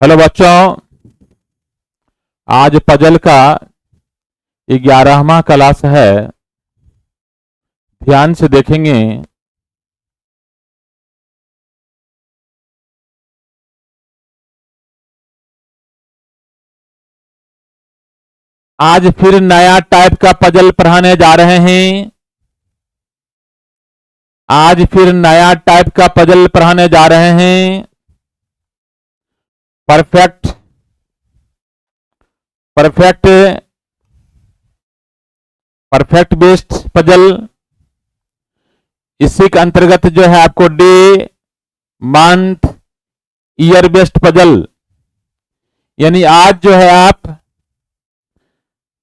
Hello बच्चों, आज puzzle का 11वां क्लास है। ध्यान से देखेंगे। आज फिर नया टाइप का पजल पढ़ाने जा रहे हैं। आज फिर नया टाइप का पजल पढ़ाने जा रहे हैं। Perfect perfect perfect based puzzle. इसी के अंतर्गत जो है आपको day, month, year based puzzle, यानी आज जो है आप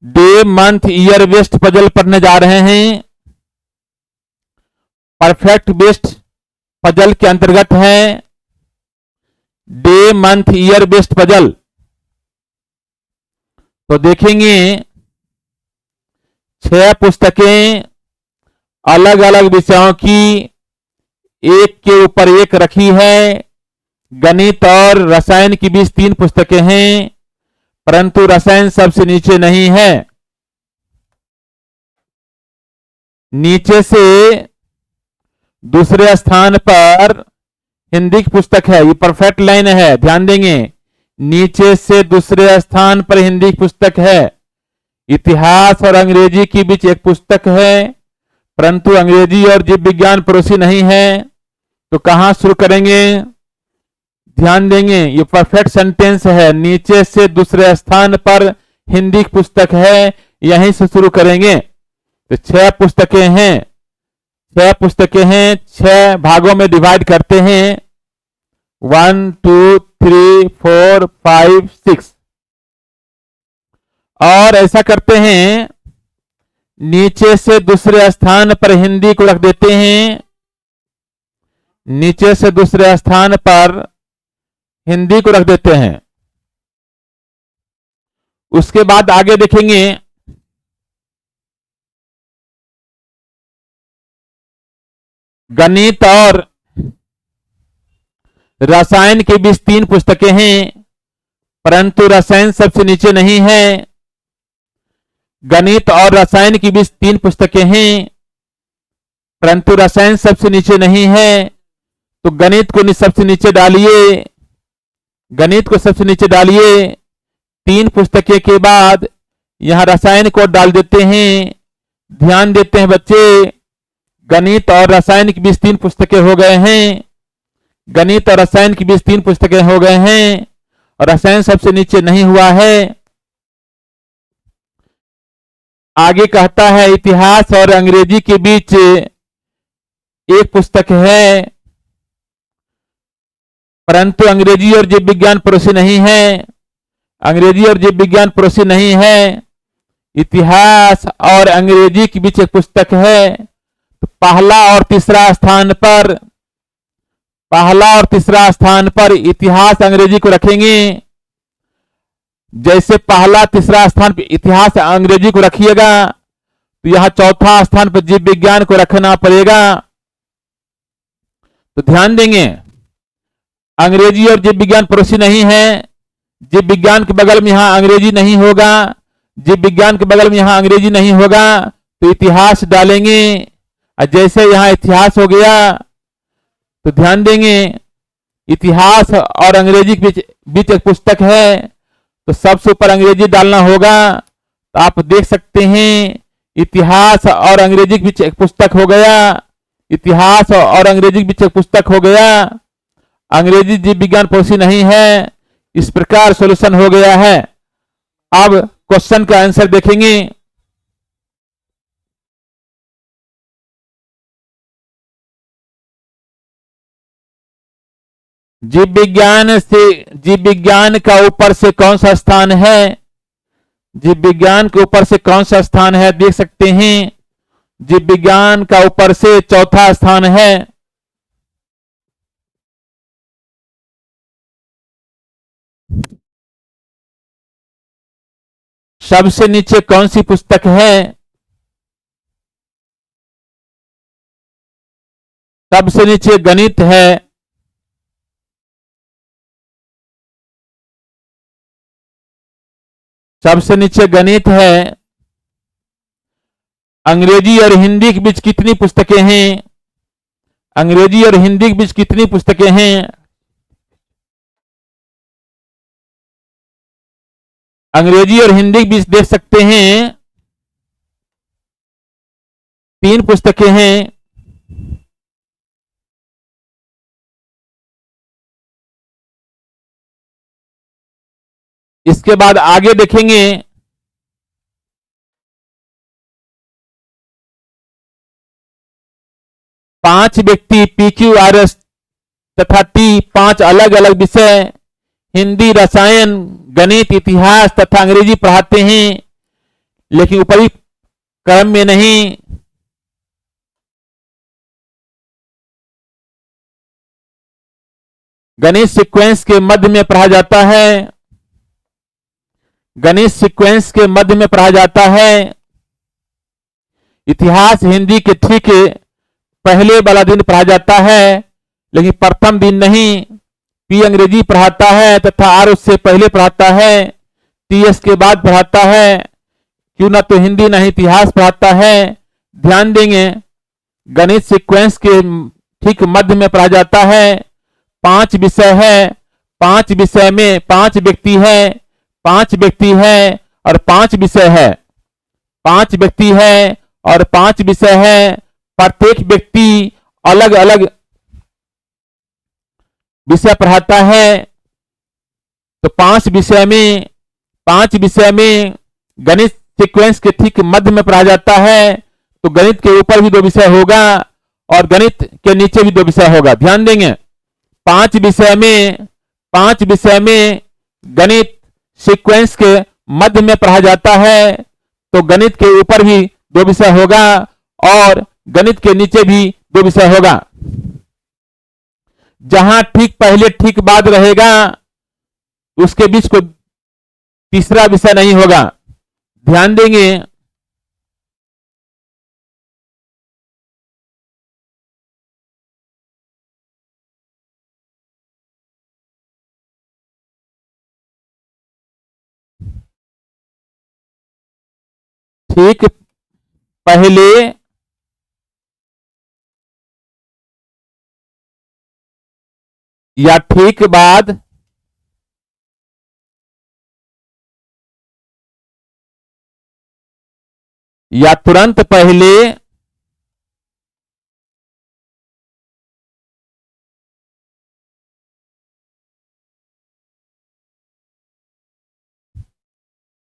day, month, year based puzzle पढ़ने जा रहे हैं। परफेक्ट बेस्ड पजल के अंतर्गत है day, month, year based puzzle. तो देखेंगे 6 पुस्तकें अलग अलग विषयों की एक के ऊपर एक रखी है। गणित और रसायन की बीच 3 पुस्तकें हैं, परंतु रसायन सबसे नीचे नहीं है। नीचे से दूसरे स्थान पर हिंदी की पुस्तक है। ये परफेक्ट लाइन है, ध्यान देंगे। नीचे से दूसरे स्थान पर हिंदी की पुस्तक है। इतिहास और अंग्रेजी के बीच एक पुस्तक है, परंतु अंग्रेजी और जीव विज्ञान पड़ोसी नहीं है। तो कहां शुरू करेंगे? ध्यान देंगे, ये परफेक्ट सेंटेंस है। नीचे से दूसरे स्थान पर हिंदी की पुस्तक है, यहीं से शुरू करेंगे। तो 6 पुस्तकें हैं। 6 पुस्तकें हैं, 6 भागों में डिवाइड करते हैं। 1 2 3 4 5 6 और ऐसा करते हैं, नीचे से दूसरे स्थान पर हिंदी को रख देते हैं। नीचे से दूसरे स्थान पर हिंदी को रख देते हैं। उसके बाद आगे देखेंगे, गणित और रसायन के बीच 3 पुस्तकें हैं, परंतु रसायन सबसे नीचे नहीं है। गणित और रसायन के बीच 3 पुस्तकें हैं, परंतु रसायन सबसे नीचे नहीं है। तो गणित को सबसे नीचे डालिए। गणित को सबसे नीचे डालिए। 3 पुस्तकें के बाद यहां रसायन को डाल देते हैं। ध्यान देते हैं बच्चे, गणित और रसायन के बीच 3 पुस्तकें हो गए हैं। गणित और रसायन के बीच 3 पुस्तकें हो गए हैं और रसायन सबसे नीचे नहीं हुआ है। आगे कहता है, इतिहास और अंग्रेजी के बीच एक पुस्तक है, परंतु अंग्रेजी और जीव विज्ञान पड़ोसी नहीं है। अंग्रेजी और जीव विज्ञान पड़ोसी नहीं है। इतिहास और अंग्रेजी के बीच एक पुस्तक है। तो पहला और तीसरा स्थान पर इतिहास अंग्रेजी को रखेंगे। जैसे पहला तीसरा स्थान पर इतिहास अंग्रेजी को रखिएगा, तो यहां चौथा स्थान पर जीव विज्ञान को रखना पड़ेगा। तो ध्यान देंगे, अंग्रेजी और जीव विज्ञान पड़ोसी नहीं है। जीव विज्ञान के बगल में यहां अंग्रेजी नहीं होगा। जीव विज्ञान के बगल में यहां अंग्रेजी नहीं होगा, तो इतिहास डालेंगे। और जैसे यहां इतिहास हो गया, तो ध्यान देंगे, इतिहास और अंग्रेजी के बीच एक पुस्तक है, तो सबसे ऊपर अंग्रेजी डालना होगा। तो आप देख सकते हैं, इतिहास और अंग्रेजी के बीच एक पुस्तक हो गया। इतिहास और अंग्रेजी के बीच एक पुस्तक हो गया। अंग्रेजी जीव विज्ञान पड़ोसी नहीं है। इस प्रकार सॉल्यूशन हो गया है। अब क्वेश्चन का आंसर देखेंगे। जीव विज्ञान का ऊपर से कौन सा स्थान है? जीव विज्ञान के ऊपर से कौन सा स्थान है? देख सकते हैं, जीव विज्ञान का ऊपर से चौथा स्थान है। सबसे नीचे कौन सी पुस्तक है? सबसे नीचे गणित है। सबसे नीचे गणित है। अंग्रेजी और हिंदी के बीच कितनी पुस्तकें हैं? अंग्रेजी और हिंदी के बीच कितनी पुस्तकें हैं? अंग्रेजी और हिंदी के बीच देख सकते हैं 3 पुस्तकें हैं। इसके बाद आगे देखेंगे, पांच व्यक्ति PQRS तथा T 5 अलग अलग विषय हिंदी, रसायन, गणित, इतिहास तथा अंग्रेजी पढ़ाते हैं, लेकिन ऊपरी क्रम में नहीं। गणित सीक्वेंस के मध्य में पढ़ा जाता है। गणित सीक्वेंस के मध्य में पढ़ा जाता है। इतिहास हिंदी के ठीक पहले वाला दिन पढ़ा जाता है, लेकिन प्रथम दिन नहीं। P अंग्रेजी पढ़ाता है तथा R उससे पहले पढ़ाता है। T के बाद पढ़ाता है। Q ना तो हिंदी ना इतिहास पढ़ाता है। ध्यान देंगे, गणित सीक्वेंस के ठीक मध्य में पढ़ा जाता है। 5 विषय है। 5 विषय में 5 व्यक्ति है। 5 व्यक्ति है और 5 विषय है। 5 व्यक्ति है और 5 विषय है। प्रत्येक व्यक्ति अलग अलग विषय पढ़ाता है। तो 5 विषय में गणित सीक्वेंस के ठीक मध्य में पढ़ा जाता है। तो गणित के ऊपर भी 2 विषय होगा और गणित के नीचे भी 2 विषय होगा। ध्यान देंगे, 5 विषय में गणित सीक्वेंस के मध्य में पढ़ा जाता है। तो गणित के ऊपर भी 2 विषय होगा और गणित के नीचे भी 2 विषय होगा। जहां ठीक पहले ठीक बाद रहेगा उसके बीच कोई तीसरा विषय नहीं होगा। ध्यान देंगे, ठीक पहले या ठीक बाद या तुरंत पहले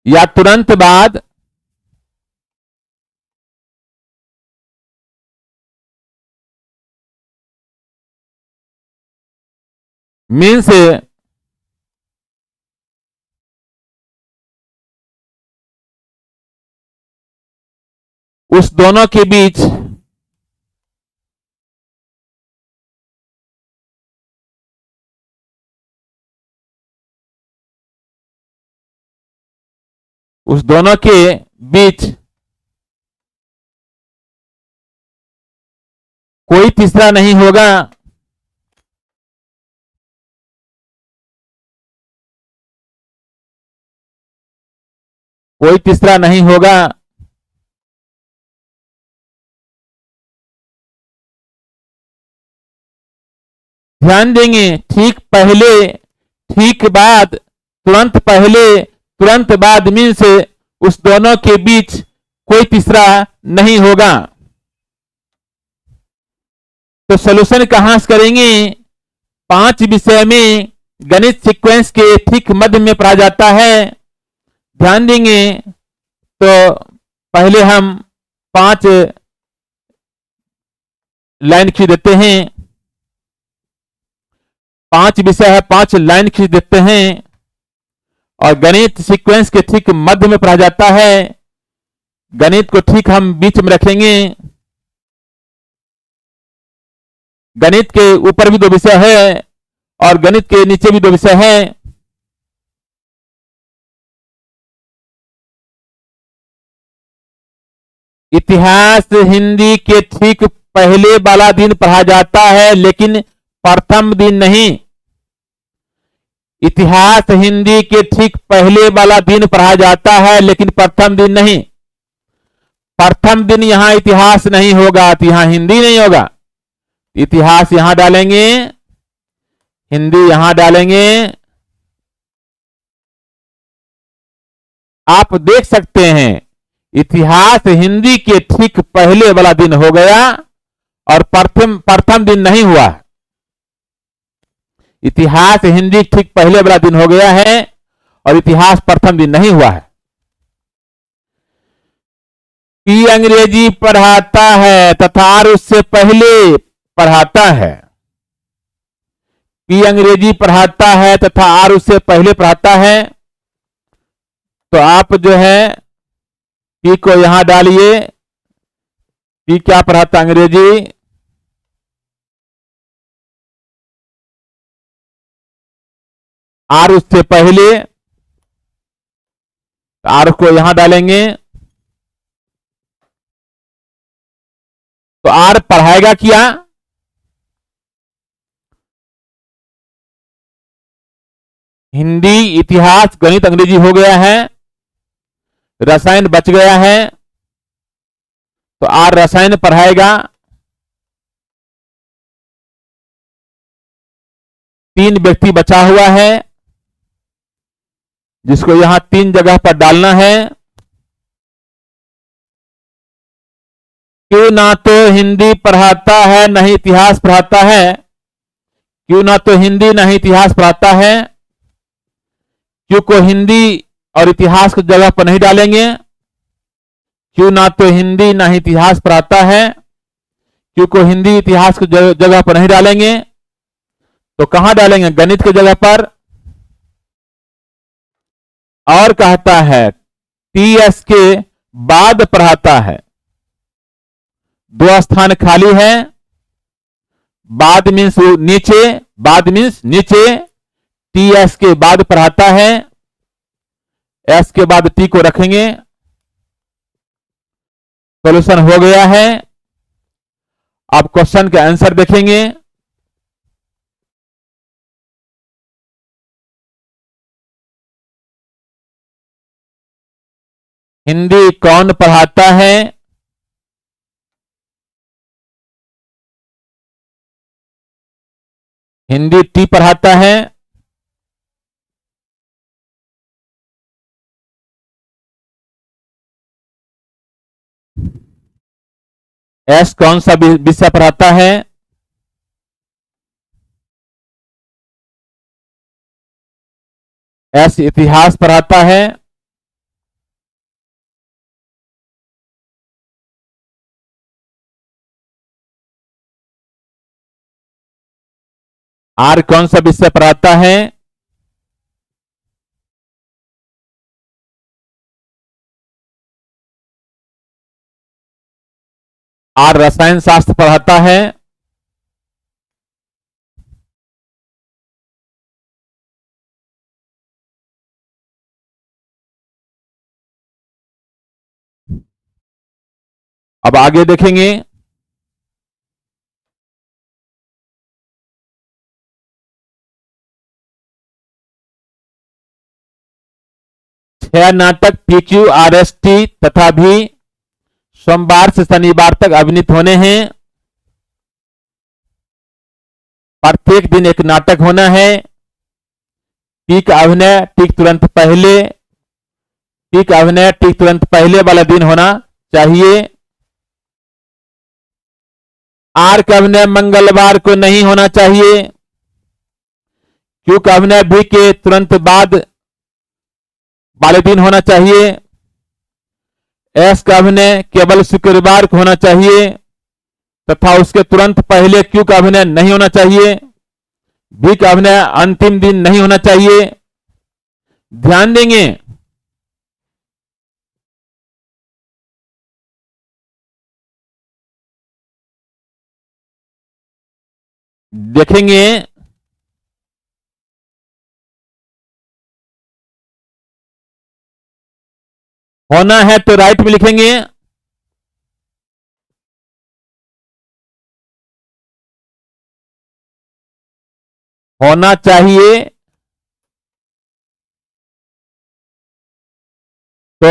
या तुरंत बाद मीन्स उस दोनों के बीच कोई तीसरा नहीं होगा। कोई तीसरा नहीं होगा। ध्यान देंगे, ठीक पहले ठीक बाद तुरंत पहले तुरंत बाद मीन्स उस दोनों के बीच कोई तीसरा नहीं होगा। तो सॉल्यूशन कहां से करेंगे? 5 विषय में गणित सीक्वेंस के ठीक मध्य में पढ़ा जाता है। ध्यान देंगे, तो पहले हम 5 लाइन खींच देते हैं। 5 विषय है, 5 लाइन खींच देते हैं और गणित सीक्वेंस के ठीक मध्य में पढ़ा जाता है। गणित को ठीक हम बीच में रखेंगे। गणित के ऊपर भी 2 विषय है और गणित के नीचे भी 2 विषय है। इतिहास हिंदी के ठीक पहले वाला दिन पढ़ा जाता है, लेकिन प्रथम दिन नहीं। इतिहास हिंदी के ठीक पहले वाला दिन पढ़ा जाता है, लेकिन प्रथम दिन नहीं। प्रथम दिन यहां इतिहास नहीं होगा, तो यहां हिंदी नहीं होगा। इतिहास यहां डालेंगे, हिंदी यहां डालेंगे। आप देख सकते हैं इतिहास हिंदी के ठीक पहले वाला दिन हो गया और प्रथम दिन नहीं हुआ। इतिहास हिंदी ठीक पहले वाला दिन हो गया है और इतिहास प्रथम दिन नहीं हुआ है। पी अंग्रेजी पढ़ाता है तथा आर उससे पहले पढ़ाता है। पी अंग्रेजी पढ़ाता है तथा आर उससे पहले पढ़ाता है। तो आप जो है पी को यहां डालिए। पी क्या पढ़ाता अंग्रेजी? आर उससे पहले, आर को यहां डालेंगे। तो आर पढ़ाएगा क्या? हिंदी, इतिहास, गणित, अंग्रेजी हो गया है, रसायन बच गया है। तो आर रसायन पढ़ाएगा। 3 व्यक्ति बचा हुआ है जिसको यहां 3 जगह पर डालना है। क्यों ना तो हिंदी पढ़ाता है न ही इतिहास पढ़ाता है। क्यों ना तो हिंदी न ही इतिहास पढ़ाता है। क्यों को हिंदी और इतिहास की जगह पर नहीं डालेंगे। क्यों ना तो हिंदी ना ही इतिहास पढ़ाता है। क्यों को हिंदी इतिहास की जगह पर नहीं डालेंगे। तो कहां डालेंगे? गणित की जगह पर। और कहता है टीएस के बाद पढ़ाता है। 2 स्थान खाली है। बाद मीन्स नीचे, बाद मीन्स नीचे। टीएस के बाद पढ़ाता है। एस के बाद टी को रखेंगे। सॉल्यूशन हो गया है। अब क्वेश्चन के आंसर देखेंगे। हिंदी कौन पढ़ाता है? हिंदी टी पढ़ाता है। एस कौन सा विषय पढ़ाता है? एस इतिहास पढ़ाता है। आर कौन सा विषय पढ़ाता है? आर रसायन शास्त्र पढ़ाता है। अब आगे देखेंगे। छह नाटक PQRST तथा भी सोमवार से शनिवार तक अभिनीत होने हैं। प्रत्येक दिन एक नाटक होना है। ठीक अभिनय ठीक तुरंत पहले, ठीक अभिनय ठीक तुरंत पहले वाला दिन होना चाहिए। आर का अभिनय मंगलवार को नहीं होना चाहिए। क्यू का अभिनय भी के तुरंत बाद वाले दिन होना चाहिए। एस का अभिनय केवल शुक्रवार को होना चाहिए तथा उसके तुरंत पहले क्यू का अभिनय नहीं होना चाहिए। बी का अभिनय अंतिम दिन नहीं होना चाहिए। ध्यान देंगे। देखेंगे। होना है तो राइट में लिखेंगे। होना चाहिए तो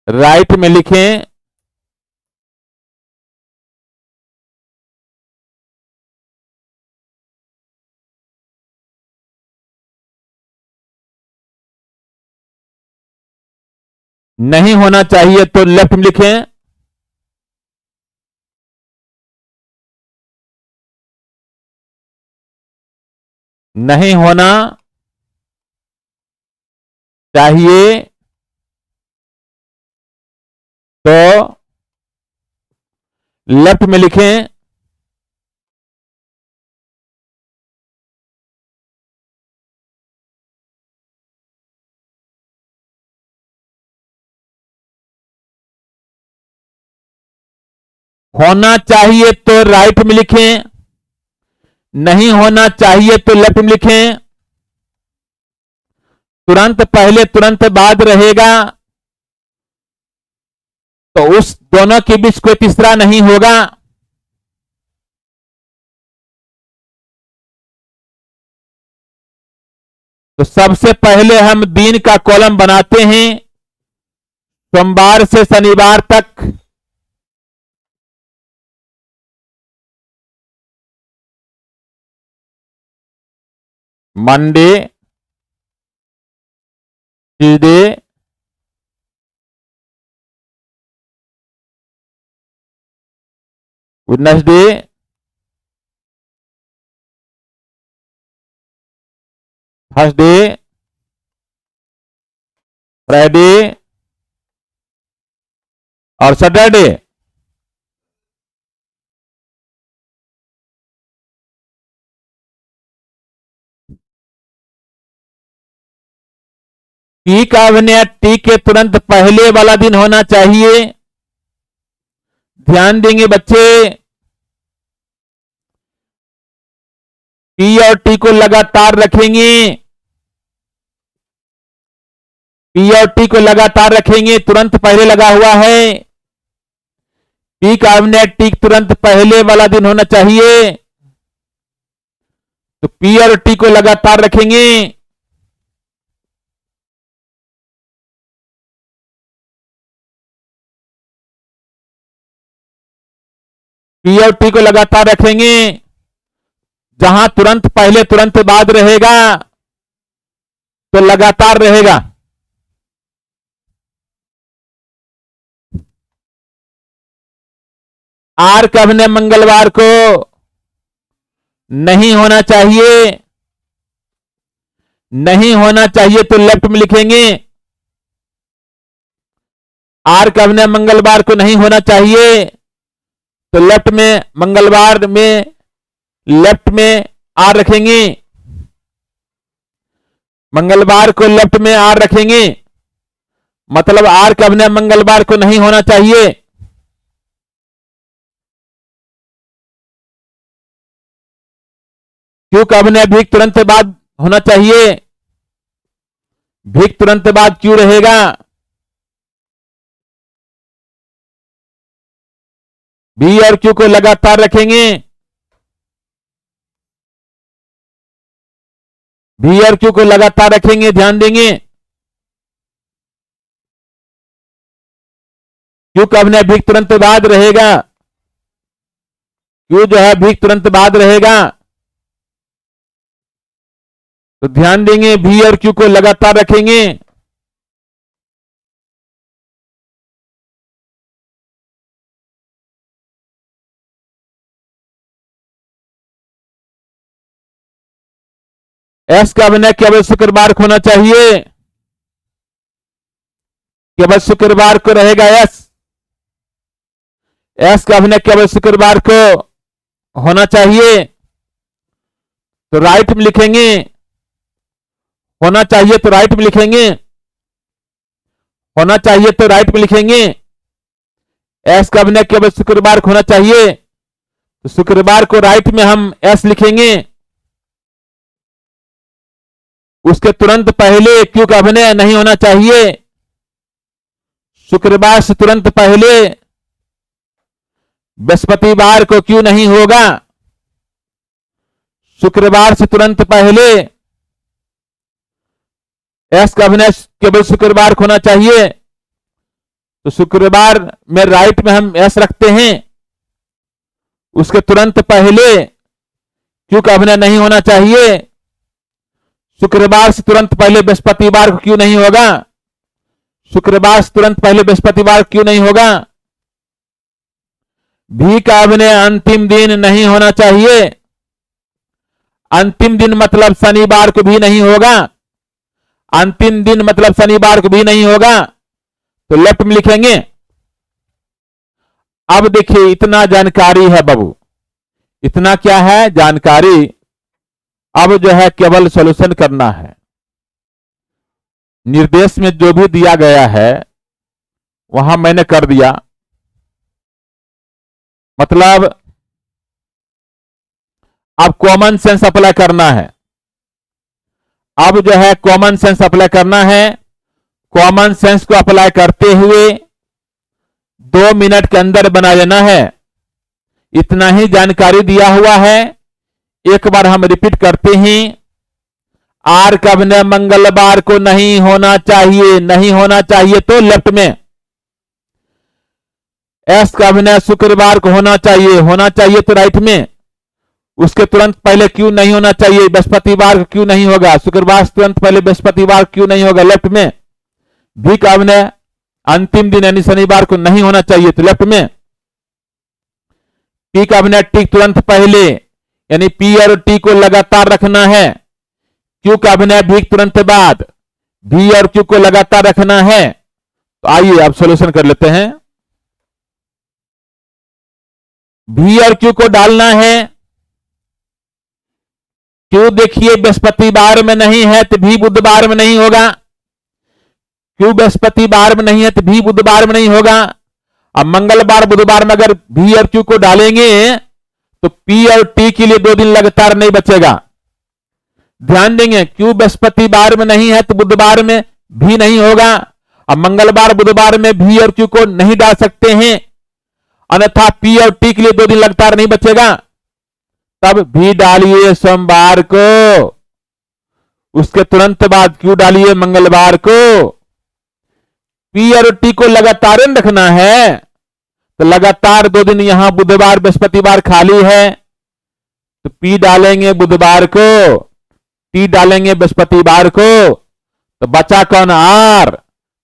राइट में लिखें नहीं होना चाहिए तो लेफ्ट में लिखें। नहीं होना चाहिए तो लेफ्ट में लिखें। होना चाहिए तो राइट में लिखें, नहीं होना चाहिए तो लेफ्ट में लिखें। तुरंत पहले तुरंत बाद रहेगा तो उस दोनों के बीच कोई तीसरा नहीं होगा। तो सबसे पहले हम दिन का कॉलम बनाते हैं, सोमवार से शनिवार तक। Monday, Tuesday, Wednesday, Thursday, Friday और सैटरडे। टी का अभिनय टी के तुरंत पहले वाला दिन होना चाहिए। ध्यान देंगे बच्चे, पी और टी को लगातार रखेंगे, पी और टी को लगातार रखेंगे, तुरंत पहले लगा हुआ है। टी का अभिनय टी तुरंत पहले वाला दिन होना चाहिए, तो पी और टी को लगातार रखेंगे। पी और टी को लगातार रखेंगे, जहां तुरंत पहले तुरंत बाद रहेगा तो लगातार रहेगा। आर का अभिनय मंगलवार को नहीं होना चाहिए, नहीं होना चाहिए तो लेफ्ट में लिखेंगे। आर का अभिनय मंगलवार को नहीं होना चाहिए तो लेफ्ट में मंगलवार में लेफ्ट में आर रखेंगे। मंगलवार को लेफ्ट में आर रखेंगे, मतलब आर का अभिनय मंगलवार को नहीं होना चाहिए। क्यू का अभिनय भी तुरंत बाद होना चाहिए, भी तुरंत बाद क्यू रहेगा। बी और क्यू को लगातार रखेंगे, भी और क्यू को लगातार रखेंगे, ध्यान देंगे। क्यू का अभिनय भी तुरंत बाद रहेगा, क्यू जो है भी तुरंत बाद रहेगा, तो ध्यान देंगे भी और क्यू को लगातार रखेंगे। एस का अभिनय केवल शुक्रवार को होना चाहिए, केवल शुक्रवार को रहेगा एस। एस का अभिनय केवल शुक्रवार को होना चाहिए, तो राइट में लिखेंगे। होना चाहिए तो राइट में लिखेंगे, होना चाहिए तो राइट में लिखेंगे। एस का अभिनय केवल शुक्रवार को होना चाहिए, तो शुक्रवार को राइट में हम एस लिखेंगे। उसके तुरंत पहले क्यू का अभिनय नहीं होना चाहिए, शुक्रवार से तुरंत पहले बृहस्पतिवार को क्यू नहीं होगा। शुक्रवार से तुरंत पहले एस का अभिनय केवल शुक्रवार को होना चाहिए, तो शुक्रवार में राइट में हम एस रखते हैं। उसके तुरंत पहले क्यू का अभिनय नहीं होना चाहिए। शुक्रवार से तुरंत पहले बृहस्पतिवार को क्यों नहीं होगा? शुक्रवार से तुरंत पहले बृहस्पतिवार क्यों नहीं होगा? भी का अभिनय अंतिम दिन नहीं होना चाहिए। अंतिम दिन मतलब शनिवार को भी नहीं होगा। अंतिम दिन मतलब शनिवार को भी नहीं होगा, तो लेफ्ट में लिखेंगे। अब देखिए इतना जानकारी है बाबू, इतना क्या है जानकारी। अब जो है केवल सॉल्यूशन करना है। निर्देश में जो भी दिया गया है वहां मैंने कर दिया, मतलब अब कॉमन सेंस अप्लाई करना है। अब जो है कॉमन सेंस अप्लाई करना है। कॉमन सेंस को अप्लाई करते हुए 2 मिनट के अंदर बना लेना है। इतना ही जानकारी दिया हुआ है। एक बार हम रिपीट करते हैं। आर का अभिनय मंगलवार को नहीं होना चाहिए, नहीं होना चाहिए तो लेफ्ट में। एस का अभिनय शुक्रवार को होना चाहिए, होना चाहिए तो राइट में। उसके तुरंत पहले क्यों नहीं होना चाहिए? बृहस्पतिवार को क्यों नहीं होगा? शुक्रवार से तुरंत पहले बृहस्पतिवार क्यों नहीं होगा? लेफ्ट में। भी का अभिनय अंतिम दिन यानी शनिवार को नहीं होना चाहिए तो लेफ्ट में। पी का अभिनय टी तुरंत पहले यानी पी और टी को लगातार रखना है। क्यू का अभिनय भी तुरंत बाद, भी और क्यू को लगातार रखना है। तो आइए अब सॉल्यूशन कर लेते हैं। भी और क्यू को डालना है। क्यू देखिए बृहस्पतिवार में नहीं है तो भी बुधवार में नहीं होगा। क्यू बृहस्पतिवार में नहीं है तो भी बुधवार में नहीं होगा। अब मंगलवार बुधवार में अगर भी और क्यू को डालेंगे तो पी और टी के लिए 2 दिन लगातार नहीं बचेगा। ध्यान देंगे, क्यू बृहस्पतिवार में नहीं है तो बुधवार में भी नहीं होगा। अब मंगलवार बुधवार में भी और क्यू को नहीं डाल सकते हैं, अन्यथा पी और टी के लिए 2 दिन लगातार नहीं बचेगा। तब भी डालिए सोमवार को, उसके तुरंत बाद क्यू डालिए मंगलवार को। पी और टी को लगातार रखना है तो लगातार 2 दिन यहां बुधवार बृहस्पतिवार खाली है, तो पी डालेंगे बुधवार को, टी डालेंगे बृहस्पतिवार को। तो बचा कौन? आर।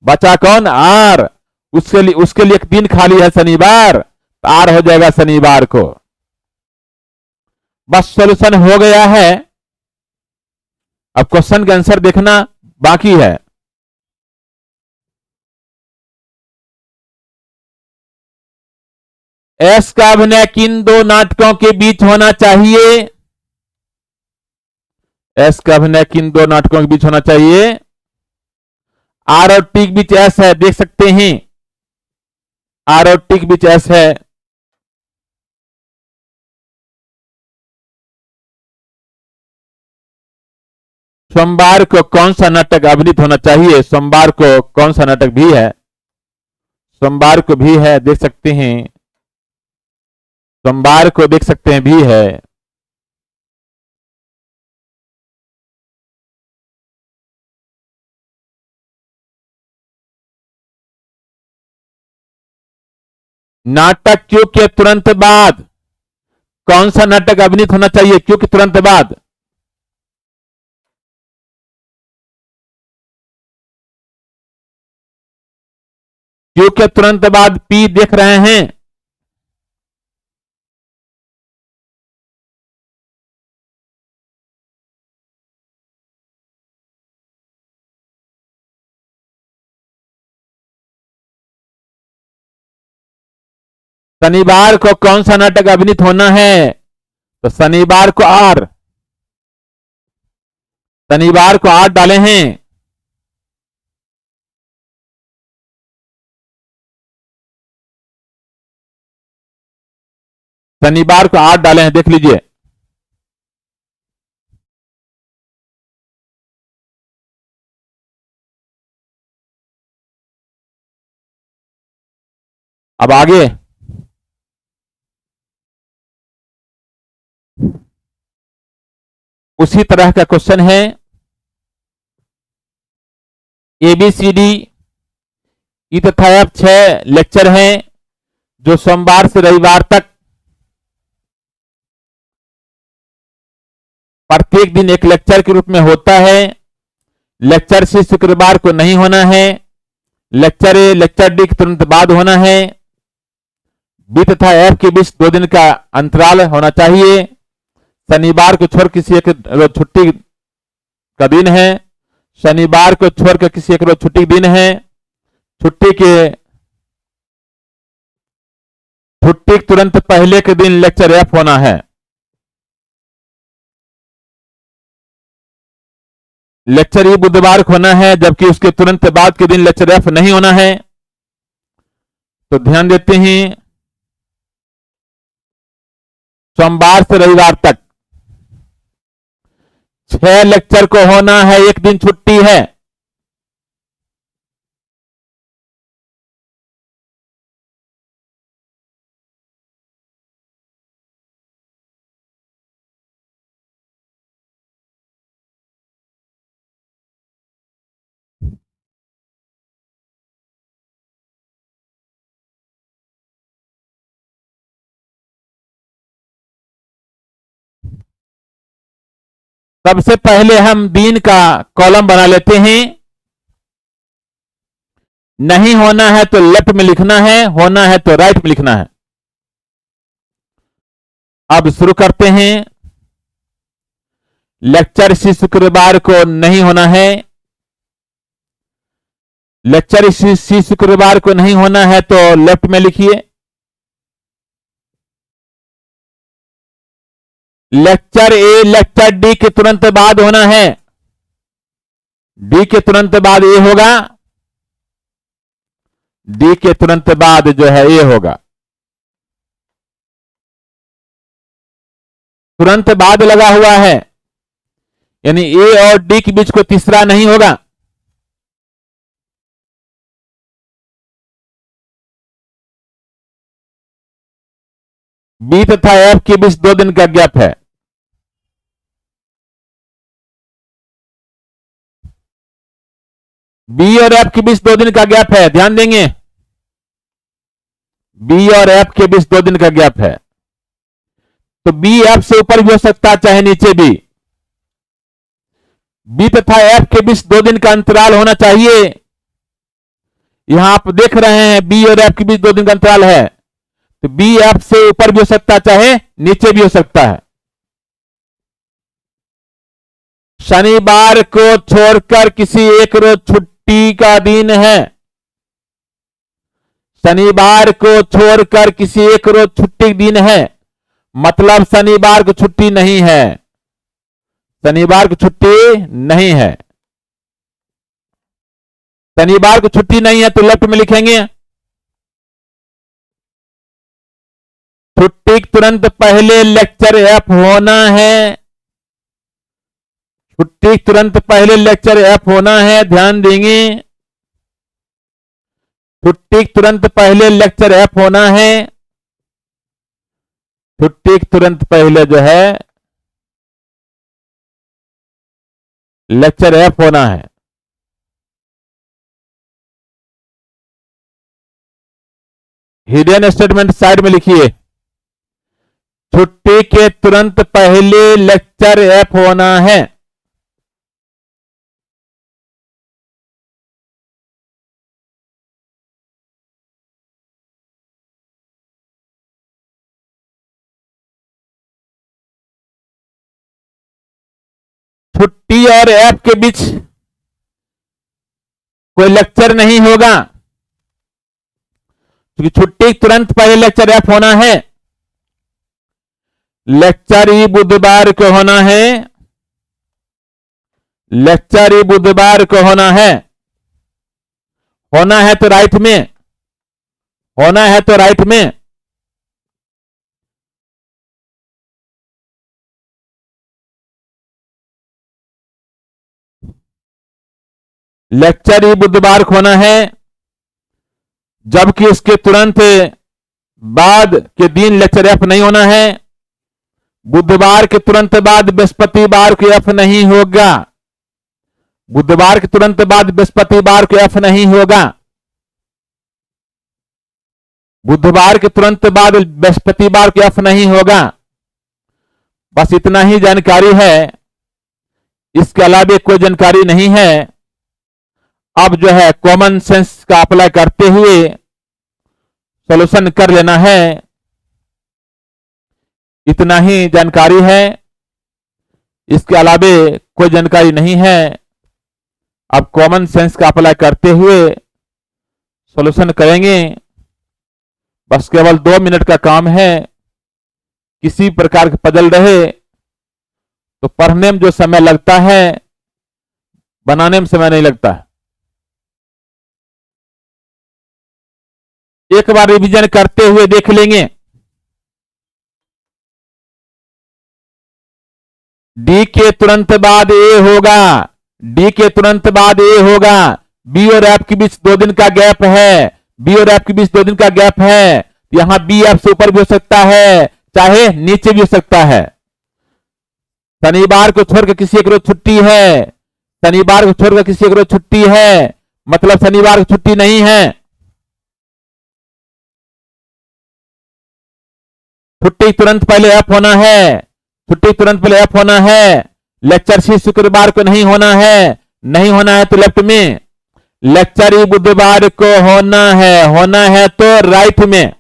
बचा कौन? आर। उसके लिए एक दिन खाली है शनिवार, तो आर हो जाएगा शनिवार को। बस सॉल्यूशन हो गया है। अब क्वेश्चन का आंसर देखना बाकी है। एस का अभिनय किन 2 नाटकों के बीच होना चाहिए? एस का अभिनय किन 2 नाटकों के बीच होना चाहिए? आर और टी के बीच एस है, देख सकते हैं। आर और टी के बीच एस है। सोमवार को कौन सा नाटक अभिनीत होना चाहिए? सोमवार को कौन सा नाटक भी है? सोमवार को भी है, देख सकते हैं। सोमवार को देख सकते हैं भी है। नाटक क्यू के तुरंत बाद कौन सा नाटक अभिनीत होना चाहिए? क्यू के तुरंत बाद। क्यू के तुरंत बाद पी देख रहे हैं। शनिवार को कौन सा नाटक अभिनीत होना है? तो शनिवार को आर। शनिवार को आर डाले हैं। शनिवार को आर डाले हैं, देख लीजिए। अब आगे उसी तरह का क्वेश्चन है। ABCD ई तथा F 6 लेक्चर हैं जो सोमवार से रविवार तक प्रत्येक दिन एक लेक्चर के रूप में होता है। लेक्चर सी शुक्रवार को नहीं होना है, लेक्चर ए लेक्चर डी के तुरंत बाद होना है। बी तथा एफ के बीच 2 दिन का अंतराल होना चाहिए। शनिवार को छोड़ किसी एक रोज छुट्टी का दिन है, शनिवार को छोड़कर किसी एक रोज छुट्टी दिन है। छुट्टी के तुरंत पहले के दिन लेक्चर एफ होना है। लेक्चर ई बुधवार को होना है, जबकि उसके तुरंत बाद के दिन लेक्चर एफ नहीं होना है। तो ध्यान देते हैं, सोमवार से रविवार तक 6 लेक्चर को होना है, एक दिन छुट्टी है। सबसे पहले हम दिन का कॉलम बना लेते हैं। नहीं होना है तो लेफ्ट में लिखना है, होना है तो राइट में लिखना है। अब शुरू करते हैं। लेक्चर इसी शुक्रवार को नहीं होना है, लेक्चर इसी शुक्रवार को नहीं होना है तो लेफ्ट में लिखिए। लेक्चर ए लेक्चर डी के तुरंत बाद होना है, डी के तुरंत बाद ए होगा, डी के तुरंत बाद जो है ए होगा। तुरंत बाद लगा हुआ है, यानी ए और डी के बीच कोई तीसरा नहीं होगा। बी तथा एफ के बीच 2 दिन का गैप है। बी और एफ के बीच 2 दिन का गैप है, ध्यान देंगे। बी और एफ के बीच 2 दिन का गैप है, तो बी एफ से ऊपर भी हो सकता है, चाहे नीचे भी। बी तथा एफ के बीच 2 दिन का अंतराल होना चाहिए। यहां आप देख रहे हैं बी और एफ के बीच 2 दिन का अंतराल है, तो बी एफ से ऊपर भी हो सकता है, चाहे नीचे भी हो सकता है। शनिवार को छोड़कर किसी एक रोज छुट्टी का दिन है, शनिवार को छोड़कर किसी एक रोज छुट्टी दिन है, मतलब शनिवार को छुट्टी नहीं है, शनिवार को छुट्टी नहीं है। शनिवार को छुट्टी नहीं है तो लेफ्ट में लिखेंगे। छुट्टी के तुरंत पहले लेक्चर एफ होना है, छुट्टी के तुरंत पहले लेक्चर एफ होना है, ध्यान देंगे। छुट्टी के तुरंत पहले लेक्चर एफ होना है, छुट्टी के तुरंत पहले जो है लेक्चर एफ होना है। हिडन स्टेटमेंट साइड में लिखिए। छुट्टी के तुरंत पहले लेक्चर एफ होना है। छुट्टी और एफ के बीच कोई लेक्चर नहीं होगा, क्योंकि छुट्टी तुरंत पहले लेक्चर एफ होना है। लेक्चर ई बुधवार को होना है, लेक्चर ई बुधवार को होना है। होना है तो राइट में, होना है तो राइट में। लेक्चर ही बुधवार को होना है, जबकि उसके तुरंत बाद के दिन लेक्चर एफ नहीं होना है। बुधवार के तुरंत बाद बृहस्पतिवार को एफ नहीं होगा, बुधवार के तुरंत बाद बृहस्पतिवार को एफ नहीं होगा। बुधवार के तुरंत बाद बृहस्पतिवार को एफ नहीं होगा। बस इतना ही जानकारी है, इसके अलावा कोई जानकारी नहीं है। अब जो है कॉमन सेंस का अप्लाई करते हुए सॉल्यूशन कर लेना है, इतना ही जानकारी है, इसके अलावा कोई जानकारी नहीं है। अब कॉमन सेंस का अप्लाई करते हुए सॉल्यूशन करेंगे। बस केवल 2 मिनट का काम है। किसी प्रकार के पजल रहे तो पढ़ने में जो समय लगता है, बनाने में समय नहीं लगता है। एक बार रिवीजन करते हुए देख लेंगे। डी के तुरंत बाद ए होगा, डी के तुरंत बाद ए होगा। बी और एफ के बीच 2 दिन का गैप है, बी और एफ के बीच 2 दिन का गैप है। यहां बी एफ से ऊपर भी हो सकता है, चाहे नीचे भी हो सकता है। शनिवार को छोड़कर किसी एक रोज छुट्टी है, शनिवार को छोड़कर किसी एक रोज छुट्टी है, मतलब शनिवार को छुट्टी नहीं है। छुट्टी तुरंत पहले एफ होना है, छुट्टी तुरंत पहले एफ होना है। लेक्चर सी शुक्रवार को नहीं होना है, नहीं होना है तो लेफ्ट में। लेक्चर ई बुधवार को होना है तो राइट में।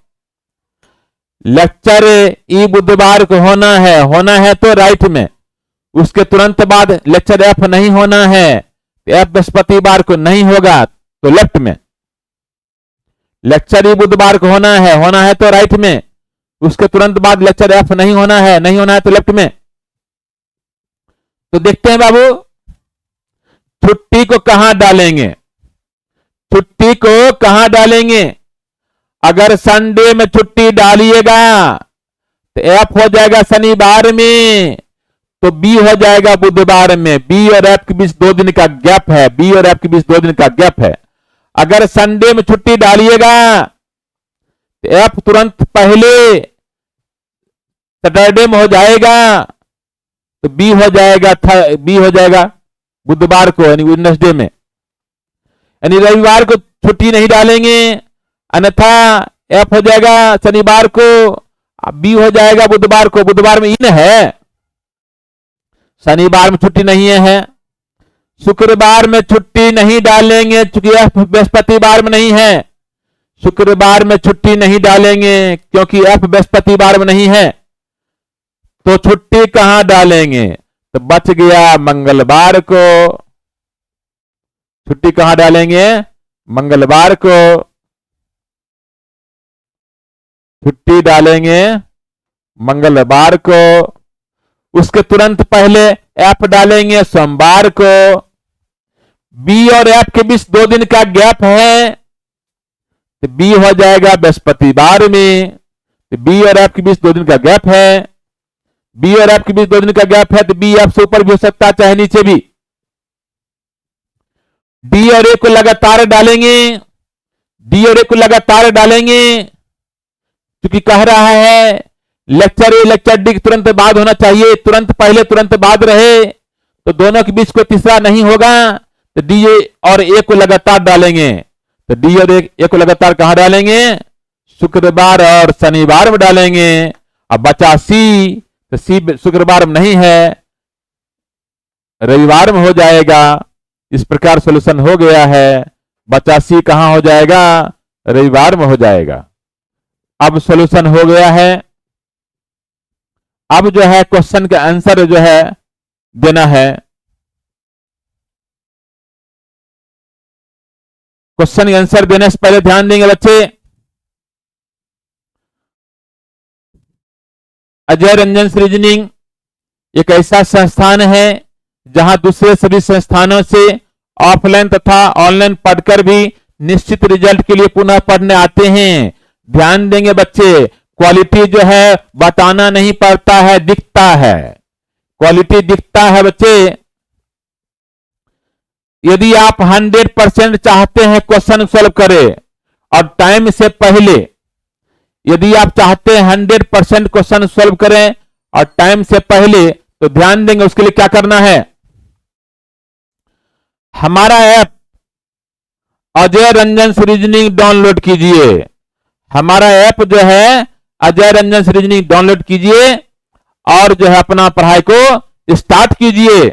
लेक्चर ई बुधवार को होना है तो राइट में। उसके तुरंत बाद लेक्चर एफ नहीं होना है, एफ बृहस्पतिवार को नहीं होगा तो लेफ्ट में। लेक्चर ई बुधवार को होना है तो राइट में। उसके तुरंत बाद लेक्चर एफ नहीं होना है तो लेफ्ट में। तो देखते हैं बाबू, छुट्टी को कहां डालेंगे, छुट्टी को कहां डालेंगे। अगर संडे में छुट्टी डालिएगा तो एफ हो जाएगा शनिवार में, तो बी हो जाएगा बुधवार में। बी और एफ के बीच 2 दिन का गैप है, बी और एफ के बीच 2 दिन का गैप है। अगर संडे में छुट्टी डालिएगा तो एफ तुरंत पहले सैटरडे में हो जाएगा, तो बी हो जाएगा बुधवार को, यानी वेडनेसडे में। यानी रविवार को छुट्टी नहीं डालेंगे, अन्यथा एफ हो जाएगा शनिवार को, बी हो जाएगा बुधवार को। बुधवार में इन है, शनिवार में छुट्टी नहीं है। शुक्रवार में छुट्टी नहीं डालेंगे क्योंकि एफ बृहस्पतिवार में नहीं है। शुक्रवार में छुट्टी नहीं डालेंगे क्योंकि एफ बृहस्पतिवार में नहीं है। तो छुट्टी कहां डालेंगे, तो बच गया मंगलवार को। छुट्टी कहां डालेंगे, मंगलवार को छुट्टी डालेंगे, मंगलवार को। उसके तुरंत पहले एफ डालेंगे सोमवार को। बी और एफ के बीच 2 दिन का गैप है, तो बी हो जाएगा बृहस्पतिवार में। तो बी और एफ के बीच 2 दिन का गैप है, बी और एफ के बीच 2 दिन का गैप है, तो बी एफ से ऊपर भी हो सकता है, चाहे नीचे भी। डी और ए को लगातार डालेंगे, डी और ए को लगातार डालेंगे, क्योंकि कह रहा है लेक्चर ए लेक्चर डी के तुरंत बाद होना चाहिए, तुरंत पहले तुरंत बाद रहे, तो दोनों के बीच कोई तीसरा नहीं होगा। तो डी और ए को लगातार डालेंगे। तो डी और ए को लगातार कहां डालेंगे, शुक्रवार और शनिवार में डालेंगे। अब बचा सी, तो सी शुक्रवार में नहीं है, रविवार में हो जाएगा। इस प्रकार सॉल्यूशन हो गया है। बचा सी कहां हो जाएगा, रविवार में हो जाएगा। अब सॉल्यूशन हो गया है। अब जो है क्वेश्चन का आंसर जो है देना है। क्वेश्चन का आंसर देने से पहले ध्यान देंगे बच्चे, अजय रंजन रीजनिंग एक ऐसा संस्थान है जहां दूसरे सभी संस्थानों से ऑफलाइन तथा ऑनलाइन पढ़कर भी निश्चित रिजल्ट के लिए पुनः पढ़ने आते हैं। ध्यान देंगे बच्चे, क्वालिटी जो है बताना नहीं पड़ता है, दिखता है। क्वालिटी दिखता है बच्चे। यदि आप 100% चाहते हैं क्वेश्चन सॉल्व करें और टाइम से पहले, यदि आप चाहते हैं 100% क्वेश्चन सॉल्व करें और टाइम से पहले, तो ध्यान देंगे उसके लिए क्या करना है। हमारा app Ajay Ranjan reasoning download कीजिए। हमारा ऐप जो है अजय रंजन रीजनिंग डाउनलोड कीजिए और जो है अपना पढ़ाई को स्टार्ट कीजिए।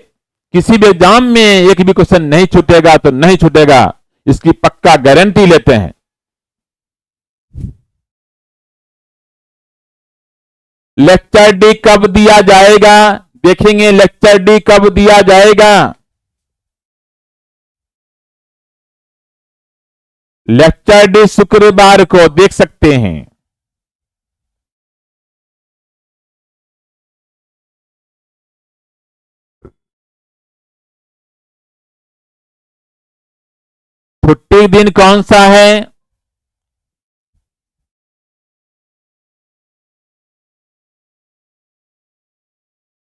किसी भी एग्जाम में एक भी क्वेश्चन नहीं छूटेगा तो नहीं छूटेगा, इसकी पक्का गारंटी लेते हैं। लेक्चर डी कब दिया जाएगा? देखेंगे लेक्चर डी कब दिया जाएगा। लेक्चर डी शुक्रवार को देख सकते हैं। छुट्टी दिन कौन सा है?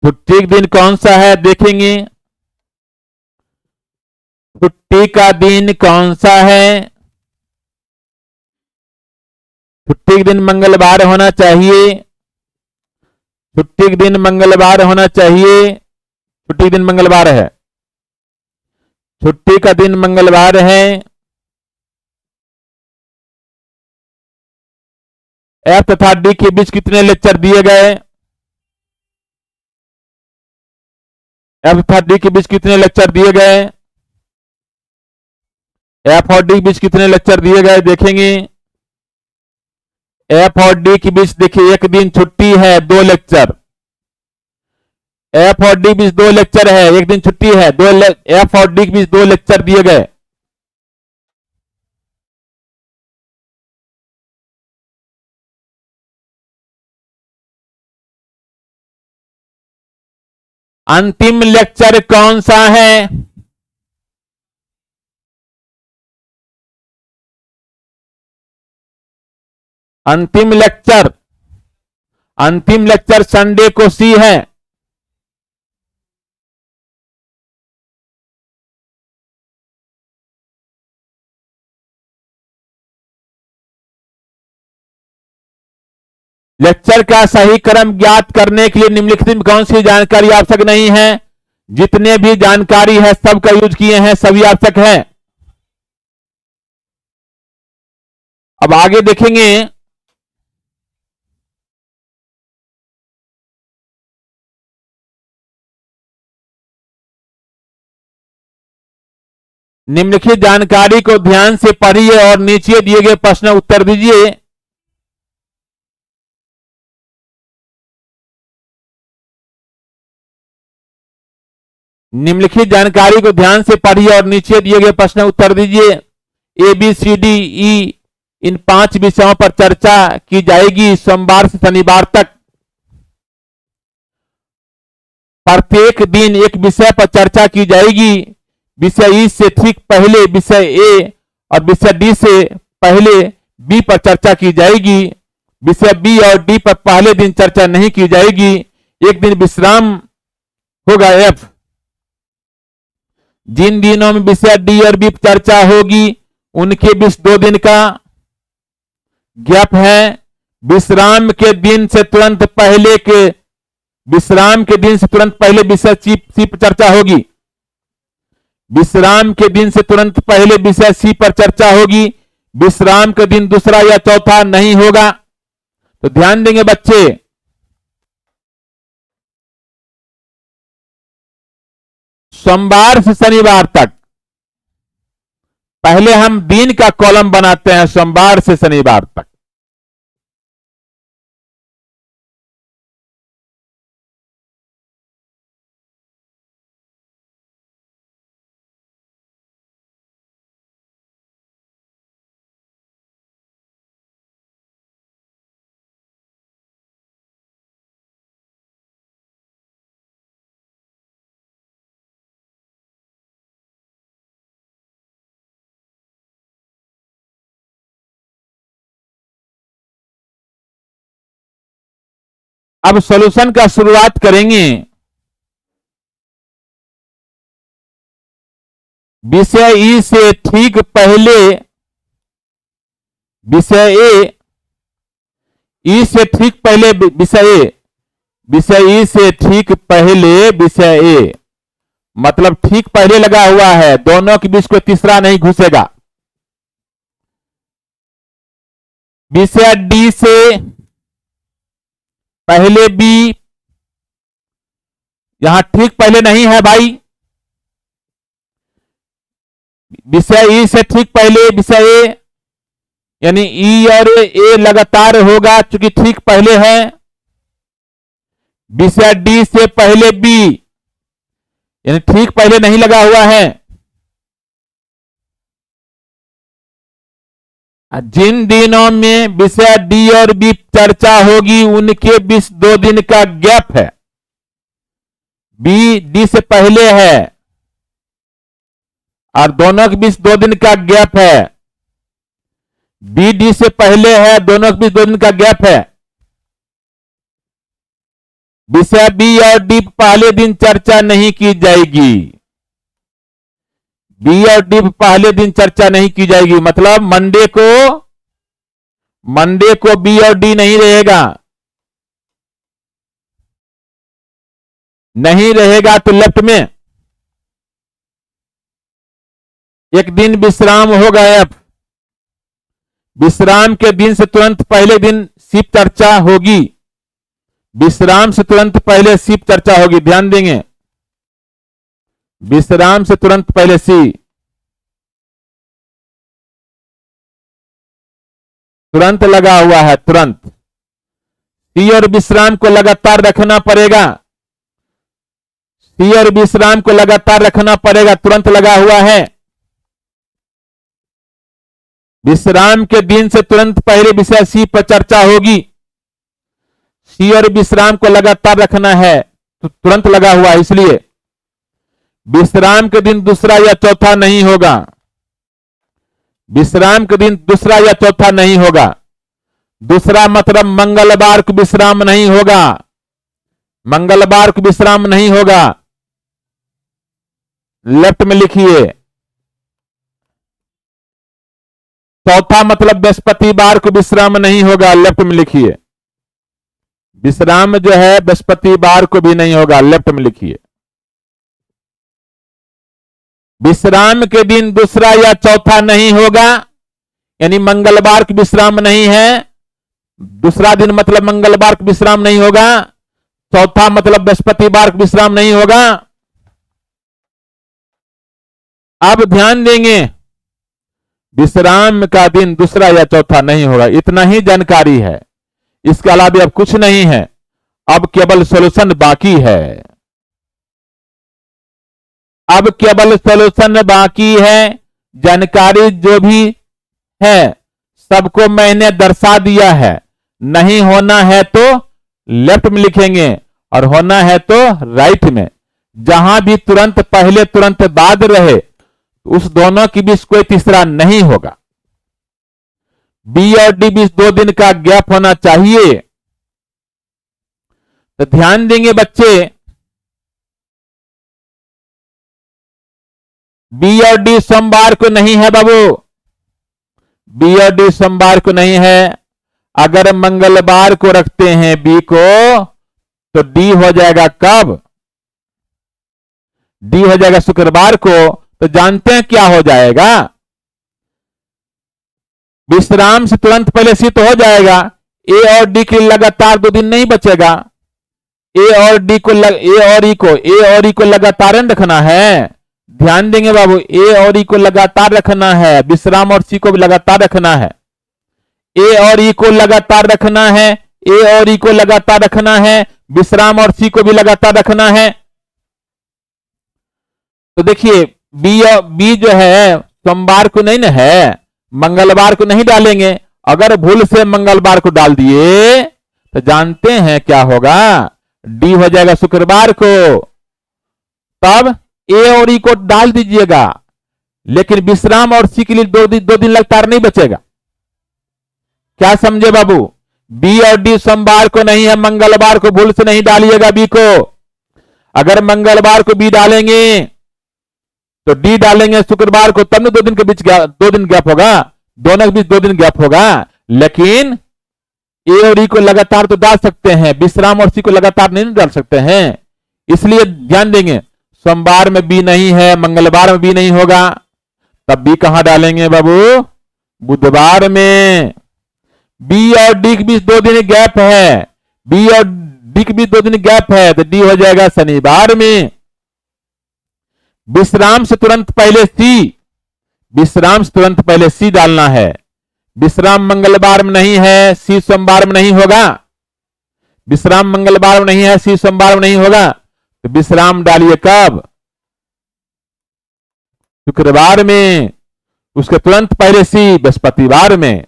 छुट्टी दिन कौन सा है देखेंगे। छुट्टी का दिन कौन सा है? छुट्टी के दिन मंगलवार होना चाहिए। छुट्टी के दिन मंगलवार होना चाहिए। छुट्टी के दिन मंगलवार है। छुट्टी का दिन मंगलवार है। एफ तथा डी के बीच कितने लेक्चर दिए गए? एफ तथा डी के बीच कितने लेक्चर दिए गए? एफ और डी के बीच कितने लेक्चर दिए गए देखेंगे। एफ और डी के बीच देखिए एक दिन छुट्टी है, 2 लेक्चर। एफ और डी के बीच 2 लेक्चर है, एक दिन छुट्टी है, एफ और डी के बीच 2 लेक्चर दिए गए। अंतिम लेक्चर कौन सा है? अंतिम लेक्चर संडे को सी है। लेक्चर का सही क्रम ज्ञात करने के लिए निम्नलिखित में कौन सी जानकारी आवश्यक नहीं है? जितने भी जानकारी है सबका यूज किए हैं, सभी आवश्यक है। अब आगे देखेंगे। निम्नलिखित जानकारी को ध्यान से पढ़िए और नीचे दिए गए प्रश्न उत्तर दीजिए। निम्नलिखित जानकारी को ध्यान से पढ़िए और नीचे दिए गए प्रश्न उत्तर दीजिए। A B C D E इन 5 विषयों पर चर्चा की जाएगी सोमवार से शनिवार तक। प्रत्येक दिन एक विषय पर चर्चा की जाएगी। विषय ई से ठीक पहले विषय ए और विषय डी से पहले बी पर चर्चा की जाएगी। विषय बी और डी पर पहले दिन चर्चा नहीं की जाएगी। एक दिन विश्राम होगा एफ। जिन दिनों में विषय डी और बी पर चर्चा होगी उनके बीच 2 दिन का गैप है। विश्राम के दिन से तुरंत पहले विषय सी पर चर्चा होगी। विश्राम के दिन से तुरंत पहले विषय सी पर चर्चा होगी। विश्राम के दिन दूसरा या चौथा नहीं होगा। तो ध्यान देंगे बच्चे। सोमवार से शनिवार तक पहले हम दिन का कॉलम बनाते हैं, सोमवार से शनिवार तक। अब सॉल्यूशन का शुरुआत करेंगे। विषय ई से ठीक पहले विषय ए, ई से ठीक पहले विषय ए, विषय ई से ठीक पहले विषय ए, मतलब ठीक पहले लगा हुआ है, दोनों के बीच कोई तीसरा नहीं घुसेगा। विषय डी से पहले बी, यहां ठीक पहले नहीं है भाई। विषय ई से ठीक पहले विषय ए, यानी ई और ए लगातार होगा चूंकि ठीक पहले है। विषय डी से पहले बी, यानी ठीक पहले नहीं लगा हुआ है। जिन दिनों में विषय डी और बी चर्चा होगी उनके बीच 2 दिन का गैप है। बी डी से पहले है और दोनों के बीच 2 दिन का गैप है। बी डी से पहले है, दोनों के बीच 2 दिन का गैप है। विषय बी और डी पहले दिन चर्चा नहीं की जाएगी। बी और डी पहले दिन चर्चा नहीं की जाएगी, मतलब मंडे को बी और डी नहीं रहेगा। नहीं रहेगा तो लेफ्ट में एक दिन विश्राम होगा। एफ विश्राम के दिन से तुरंत पहले दिन सिर्फ चर्चा होगी। विश्राम से तुरंत पहले सिर्फ चर्चा होगी, ध्यान देंगे। विश्राम से तुरंत पहले सी, तुरंत लगा हुआ है, तुरंत। सी और विश्राम को लगातार रखना पड़ेगा। सी और विश्राम को लगातार रखना पड़ेगा, तुरंत लगा हुआ है। विश्राम के दिन से तुरंत पहले विषय सी पर चर्चा होगी। सी और विश्राम को लगातार रखना है तो तुरंत लगा हुआ है, इसलिए विश्राम के दिन दूसरा या चौथा नहीं होगा। विश्राम के दिन दूसरा या चौथा नहीं होगा। दूसरा मतलब मंगलवार को विश्राम नहीं होगा। मंगलवार को विश्राम नहीं होगा, लेफ्ट में लिखिए। चौथा मतलब बृहस्पतिवार को विश्राम नहीं होगा, लेफ्ट में लिखिए। विश्राम जो है बृहस्पतिवार को भी नहीं होगा, लेफ्ट में लिखिए। विश्राम के दिन दूसरा या चौथा नहीं होगा, यानी मंगलवार को विश्राम नहीं है। दूसरा दिन मतलब मंगलवार को विश्राम नहीं होगा। चौथा मतलब बृहस्पतिवार को विश्राम नहीं होगा। अब ध्यान देंगे, विश्राम का दिन दूसरा या चौथा नहीं होगा, इतना ही जानकारी है। इसके अलावा अब कुछ नहीं है। अब केवल सॉल्यूशन बाकी है। अब केवल सॉल्यूशन बाकी है। जानकारी जो भी है सबको मैंने दर्शा दिया है। नहीं होना है तो लेफ्ट में लिखेंगे और होना है तो राइट में। जहां भी तुरंत पहले तुरंत बाद रहे उस दोनों के बीच कोई तीसरा नहीं होगा। बी और डी बीच 2 दिन का गैप होना चाहिए। तो ध्यान देंगे बच्चे, बी और डी सोमवार को नहीं है बाबू। बी और डी सोमवार को नहीं है। अगर मंगलवार को रखते हैं बी को तो डी हो जाएगा कब? डी हो जाएगा शुक्रवार को। तो जानते हैं क्या हो जाएगा? विश्राम से तुरंत पहले सी तो हो जाएगा। ए और डी के लगातार 2 दिन नहीं बचेगा। ए और ई को लगातार रखना है। ध्यान देंगे बाबू, ए और ई को लगातार रखना है। विश्राम और सी को भी लगातार रखना है। ए और ई को लगातार रखना है। ए और ई को लगातार रखना है। विश्राम और सी को भी लगातार रखना है। तो देखिए बी जो है सोमवार को नहीं ना है, मंगलवार को नहीं डालेंगे। अगर भूल से मंगलवार को डाल दिए तो जानते हैं क्या होगा? डी हो जाएगा शुक्रवार को। तब ए और ई को डाल दीजिएगा, लेकिन विश्राम और सी के लिए 2 दिन लगातार नहीं बचेगा। क्या समझे बाबू? बी और डी सोमवार को नहीं है, मंगलवार को भूल से नहीं डालिएगा बी को। अगर मंगलवार को बी डालेंगे तो डी डालेंगे शुक्रवार को, तब न 2 दिन के बीच 2 दिन गैप होगा। दोनों के बीच 2 दिन गैप होगा। लेकिन ए और ई को लगातार तो डाल सकते हैं, विश्राम और सी को लगातार नहीं डाल सकते हैं। इसलिए ध्यान देंगे, सोमवार में बी नहीं है, मंगलवार में बी नहीं होगा, तब बी कहां डालेंगे बाबू? बुधवार में। बी और डी के बीच 2 दिन गैप है, बी और डी के बीच 2 दिन गैप है, तो डी हो जाएगा शनिवार में। विश्राम से तुरंत पहले सी, विश्राम से तुरंत पहले सी डालना है। विश्राम मंगलवार में नहीं है, सी सोमवार में नहीं होगा। विश्राम मंगलवार में नहीं है, सी सोमवार में नहीं होगा, तो विश्राम डालिए कब? शुक्रवार में। उसके तुरंत पहले सी बृहस्पतिवार में।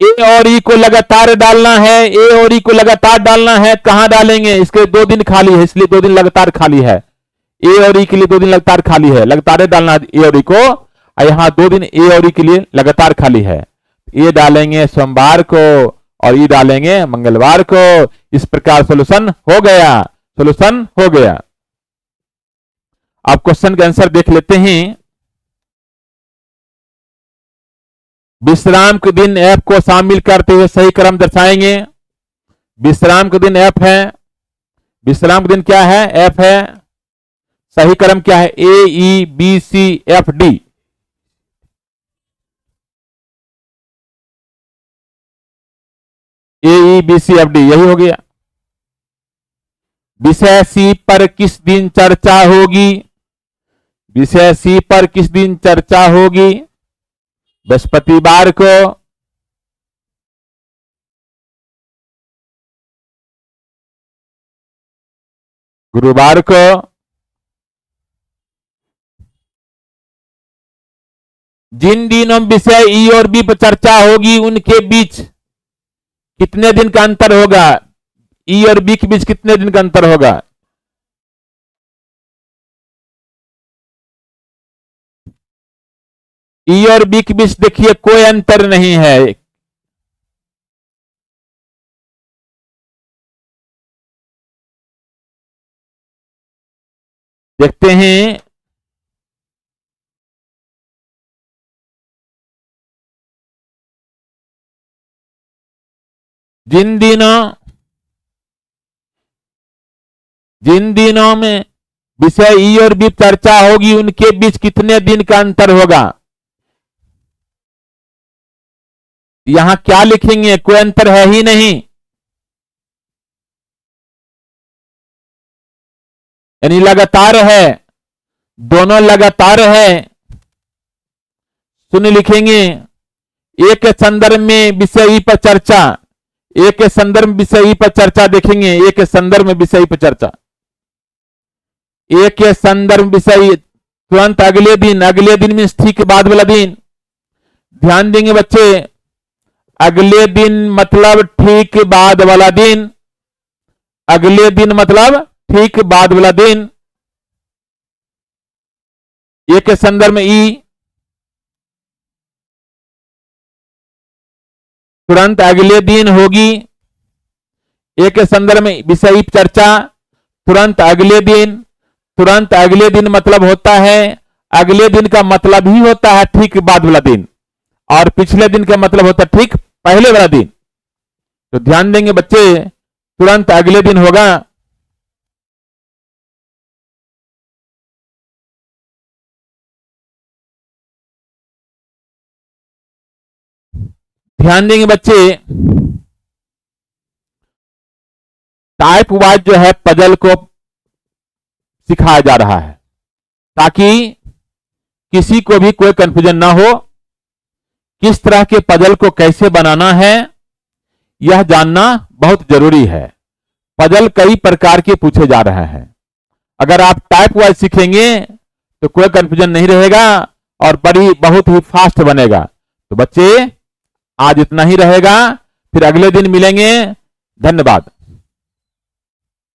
ए और ई को लगातार डालना है, ए और ई को लगातार डालना है। कहां डालेंगे? इसके 2 दिन खाली है, इसलिए 2 दिन लगातार खाली है। ए और ई के लिए 2 दिन लगातार खाली है, लगातार डालना है ए और ई को। यहां 2 दिन ए और ई के लिए लगातार खाली है, ए डालेंगे सोमवार को और ई डालेंगे मंगलवार को। इस प्रकार सॉल्यूशन हो गया, सॉल्यूशन हो गया। आप क्वेश्चन के आंसर देख लेते हैं। विश्राम के दिन एफ को शामिल करते हुए सही क्रम दर्शाएंगे। विश्राम के दिन एफ है, विश्राम के दिन क्या है? एफ है। सही क्रम क्या है? A E B C F D. A E B C F D, यही हो गया। विषय सी पर किस दिन चर्चा होगी? विषय सी पर किस दिन चर्चा होगी? बृहस्पतिवार को। गुरुवार को। जिन दिनों विषय ई और बी पर चर्चा होगी उनके बीच कितने दिन का अंतर होगा? ई और बी के बीच कितने दिन का अंतर होगा? ई और बी के बीच देखिए कोई अंतर नहीं है। देखते हैं, जिन दिनों में विषय ई और बी चर्चा होगी उनके बीच कितने दिन का अंतर होगा? यहां क्या लिखेंगे? कोई अंतर है ही नहीं, यानी लगातार है, दोनों लगातार है। शून्य लिखेंगे। एक के संदर्भ में विषय ई पर चर्चा, एक के संदर्भ में विषय ई पर चर्चा देखेंगे। एक के संदर्भ में विषय ई पर चर्चा, एक के संदर्भ विषय तुरंत अगले दिन, अगले दिन में ठीक बाद वाला दिन। ध्यान देंगे बच्चे, अगले दिन मतलब ठीक बाद वाला दिन, अगले दिन मतलब ठीक बाद वाला दिन। एक के संदर्भ में ई तुरंत अगले दिन होगी। एक के संदर्भ में विषय चर्चा तुरंत अगले दिन। तुरंत अगले दिन मतलब होता है, अगले दिन का मतलब ही होता है ठीक बाद वाला दिन, और पिछले दिन का मतलब होता है ठीक पहले वाला दिन। तो ध्यान देंगे बच्चे, तुरंत अगले दिन होगा। ध्यान देंगे बच्चे, टाइप वाइज जो है पजल को सिखाया जा रहा है ताकि किसी को भी कोई कंफ्यूजन ना हो। किस तरह के पजल को कैसे बनाना है यह जानना बहुत जरूरी है। पजल कई प्रकार के पूछे जा रहे हैं। अगर आप टाइप वाइज सीखेंगे तो कोई कंफ्यूजन नहीं रहेगा और बहुत ही फास्ट बनेगा। तो बच्चे आज इतना ही रहेगा, फिर अगले दिन मिलेंगे। धन्यवाद।